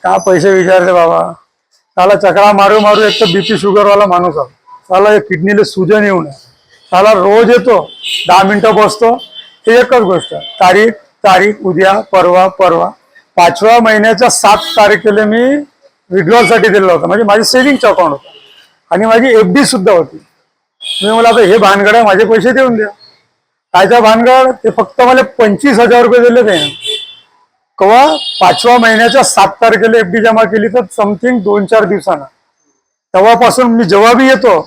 का पैसे विचारले बाबा. त्याला चक्रा मारू मारू एक तर बीपी शुगरवाला माणूस आहे. त्याला किडनीला सूजन येऊ नये. त्याला रोज येतो 10 मिनिटं बसतो. ते एकच गोष्ट तारीख तारीख उद्या परवा परवा. 5व्या महिन्याच्या 7 तारखेला मी विड्रॉलसाठी दिलेला होता. म्हणजे माझी सेव्हिंगचं अकाउंट होतं आणि माझी FD सुद्धा होती. मी मला आता हे भानगड आहे, माझे पैसे देऊन द्या. कायचा भानगड? ते फक्त मला 25,000 रुपये दिले ते. केव्हा? 5व्या महिन्याच्या 7 तारखेला FD जमा केली तर समथिंग 2-4 दिवसांना. तेव्हापासून मी जेव्हा बी येतो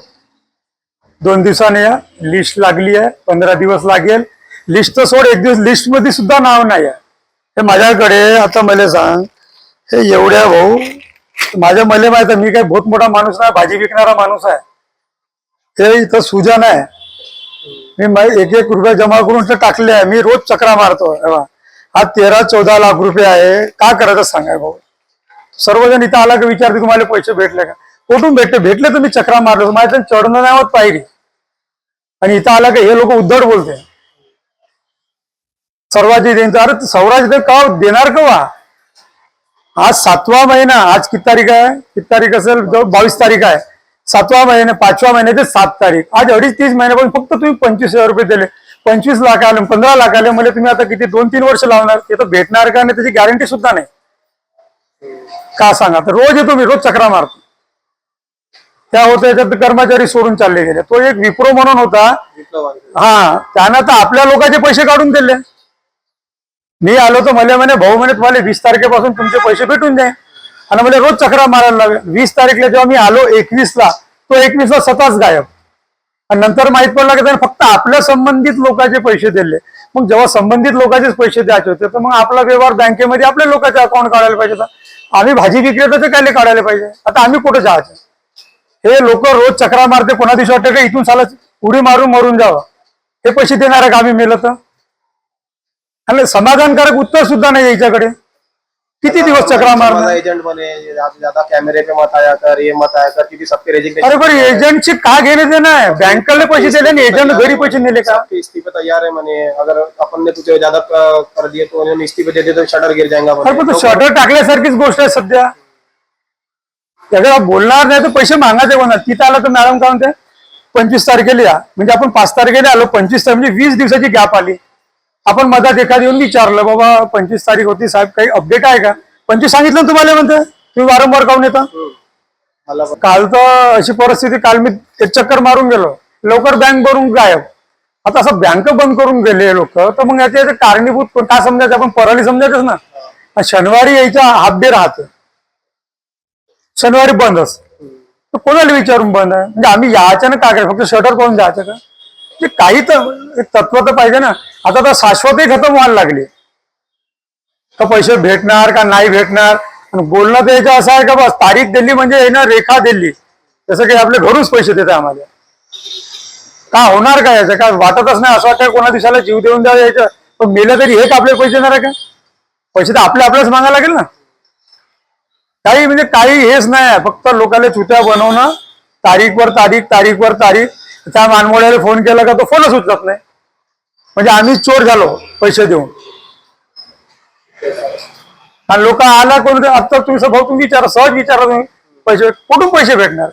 2 दिवसाने या. लिस्ट लागली आहे, 15 दिवस लागेल. लिस्ट तर सोड, 1 दिवस लिस्ट मध्ये सुद्धा नाव नाही आहे. हे माझ्याकडे आता मला सांग, हे एवढ्या भाऊ माझ्या मला माहित आहे, मी काही बहुत मोठा माणूस नाही, भाजी विकणारा माणूस आहे. हे इथं सुजन आहे. मी 1-1 रुपया जमा करून टाकले आहे. मी रोज चक्रा मारतो. हा 13-14 लाख रुपये आहे. का करायचं सांगाय भाऊ. सर्वजण इथं आला की विचारते तुम्हाला पैसे भेटले का. कुठून भेटले तर मी चक्रा मारलो. माझ्या चढणं नाही होत पायरी. आणि इथं आला की हे लोक उद्धट बोलते. सर्वांची देईन. अरे सौराज का देणार केव्हा? आज 7वा महिना. आज किती तारीख आहे? किती तारीख असेल? 22 तारीख आहे. 7वा महिना, 5व्या महिन्याचे 7 तारीख. आज 2.5-3 महिन्यापासून फक्त तुम्ही 25,000 रुपये दिले. 25 लाख आले, 15 लाख आले. मला तुम्ही आता किती 2-3 वर्ष लावणार? ते तर भेटणार का नाही त्याची गॅरंटी सुद्धा नाही. का सांगा. तर रोज येतो मी, रोज चक्रा मारतो. त्या होत्या याच्यात कर्मचारी सोडून चालले गेले. तो एक विप्रो म्हणून होता. हा, त्यानं तर आपल्या लोकांचे पैसे काढून दिले. मी आलो तर मला म्हणे भाऊ म्हणे तुम्हाला 20 तारखेपासून तुमचे पैसे भेटून द्या. आणि मला रोज चक्रा मारायला लागले. 20 तारीखला जेव्हा मी आलो 21ला, तो 21ला स्वतःच गायब. आणि नंतर माहित पडलं की त्याने फक्त आपल्या संबंधित लोकांचे पैसे दिले. मग जेव्हा संबंधित लोकांचेच पैसे द्यायचे होते तर मग आपला व्यवहार बँकेमध्ये आपल्या लोकांचे अकाउंट काढायला पाहिजे. आम्ही भाजी विक्रेत्याचे काय काढायला पाहिजे? आता आम्ही कुठे जायचं? हे लोक रोज चक्रा मारते. कोणा दिवशी वाटतं का इथून साला उडी मारून मरून जावं. हे पैसे देणार आहे का आम्ही मेलं तर? आणि समाधानकारक उत्तर सुद्धा नाही याच्याकडे. किती दिवस चक्रा मारणार? एजेंट बने ज्यादा कैमरे पे मत आया कर, ये मत आया कर, किती सबके रेजिग्नेशन. अरे पण एजंटची का घेणे देणं आहे? बँकेला पैसे दिले आणि एजंट घरी पैसे नेले का? इस्तीफे तैयार है मैंने, अगर अपन ने तुझे ज्यादा कर दिए तो उन्होंने इस्तीफे दे दिए तो शटर गिर जाएगा. अरे पण शटर टाकल्यासारखीच गोष्ट आहे सध्या. त्याला बोलणार नाही तर पैसे मागायचे कोणा? तिथं आलं तर मॅडम काय म्हणते 25 तारखेला या. म्हणजे आपण 5 तारखेला आलो. 25 तारीख म्हणजे 20 दिवसाची गॅप आली. आपण मधात एखादी येऊन विचारलं बाबा 25 तारीख होती साहेब काही अपडेट आहे का? 25 सांगितलं तुम्हाला म्हणते. तुम्ही वारंवार काऊन येता? काल तर अशी परिस्थिती, काल मी एक चक्कर मारून गेलो, लवकर बँक भरून गायब. आता असं बँक बंद करून गेले लोक तर मग याचे कारणीभूत का समजायचं? आपण पराली समजायचंच ना. शनिवारी यायचा हाफ डे राहते, शनिवारी बंद असत. तर कोणाला विचारून बंद आहे? म्हणजे आम्ही यायचं ना का करायचं? फक्त शटर करून जायचं का? काही तर एक तत्व तर पाहिजे ना. आता तर शाश्वतही खतम व्हायला लागली. का पैसे भेटणार का नाही भेटणार? आणि बोलणं तर याचं असं आहे का बस तारीख दिली म्हणजे येणार रेखा दिली, जसं काही आपले घरूनच पैसे देते आम्हाला. का होणार का याचं? काय वाटतच नाही. असं वाटतं कोणा दिवसाला जीव देऊन द्यावं यायचं. पण मेलं तरी हे आपले पैसे देणार आहे का? पैसे तर आपल्यालाच मागायला लागेल ना. काही म्हणजे काही हेच नाही. फक्त लोकांना चुत्या बनवणं. तारीखवर तारीख, तारीखवर तारीख. त्या मानमोड्याला फोन केला का तो फोनच उचलत नाही. म्हणजे आम्ही चोर झालो पैसे देऊन. आणि लोक आला कोण आता तुम्ही भाऊ तुम्ही विचारा, सहज विचारा तुम्ही पैसे कुठून पैसे भेटणार?